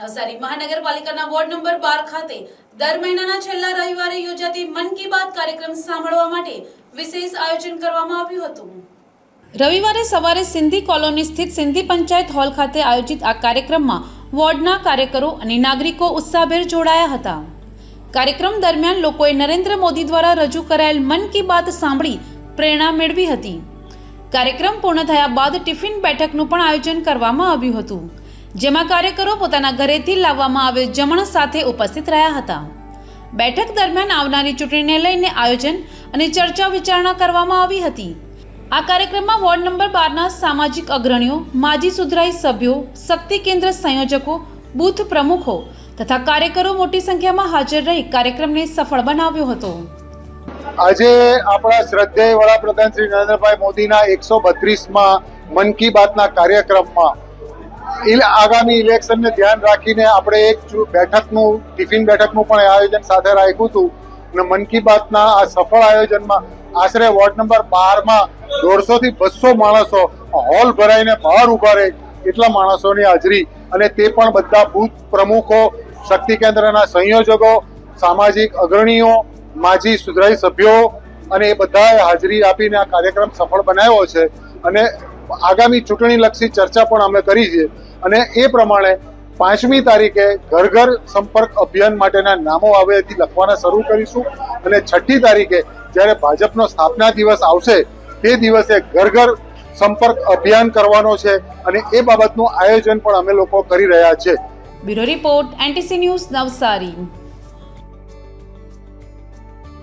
નવસારી મહાનગરપાલિકાના ward number 12 ખાતે દર મહિનાના છેલ્લા રવિવારે યોજાતી મન કી બાત કાર્યક્રમ સાંભળવા માટે વિશેષ આયોજન કરવામાં આવ્યું હતું। રવિવારે સવારે સિંધી કોલોની સ્થિત સિંધી પંચાયત હોલ ખાતે આયોજિત આ કાર્યક્રમમાં વોર્ડના કાર્યકરો અને નાગરિકો ઉત્સાહભેર જોડાયા હતા। કાર્યક્રમ દરમિયાન લોકોએ નરેન્દ્ર મોદી દ્વારા રજૂ કરાયેલ મન કી બાત સાંભળી પ્રેરણા મેળવી હતી। કાર્યક્રમ પૂર્ણ થયા બાદ ટિફિન બેઠકનું પણ આયોજન કરવામાં આવ્યું હતું, જેમાં કાર્યકરો પોતાના ઘરેથી લાવવામાં આવેલ જમણ સાથે ઉપસ્થિત રહ્યા હતા। બેઠક દરમિયાન આવનારી ચૂંટણીને લઈને આયોજન અને ચર્ચા વિચારણા કરવામાં આવી હતી। આ કાર્યક્રમમાં વોર્ડ નંબર 12ના સામાજિક અગ્રણીઓ, માજી સુધરાઈ સભ્યો, શક્તિ કેન્દ્ર સંયોજકો, બૂથ પ્રમુખો તથા કાર્યકરો મોટી સંખ્યામાં હાજર રહી કાર્યક્રમને સફળ બનાવ્યો હતો। આજે આપણા શ્રદ્ધેય વડાપ્રધાન શ્રી નરેન્દ્રભાઈ મોદીના 132માં મન કી બાતના કાર્યક્રમમાં આગામી ઇલેક્શનને ધ્યાન રાખીને આપણે એક બેઠકનું ટિફિન બેઠકનું પણ આયોજન સાથે રાખ્યું હતું અને મન કી બાતના આ સફળ આયોજનમાં આશરે વોર્ડ નંબર 12માં 150 થી 200 માણસો હોલ ભરાઈને બહાર ઉભા રહે એટલા માણસોની હાજરી, અને તે પણ બધા બૂથ પ્રમુખો, શક્તિ કેન્દ્રના સંયોજકો, સામાજિક અગ્રણીઓ, માજી સુધરાઈ સભ્યો અને એ બધાએ હાજરી આપીને આ કાર્યક્રમ સફળ બનાવ્યો છે। અને આગામી ચૂંટણીલક્ષી ચર્ચા પણ અમે કરી છે અને એ પ્રમાણે 5મી તારીખે ઘર ઘર સંપર્ક અભિયાન માટેના નામો હવેથી લખવાના શરૂ કરીશું અને 6ઠી તારીખે જ્યારે ભાજપનો સ્થાપના દિવસ આવશે તે દિવસે ઘર ઘર સંપર્ક અભિયાન કરવાનો છે અને એ બાબતનું આયોજન પણ અમે લોકો કરી રહ્યા છે। Bureau report NTC news Navsari.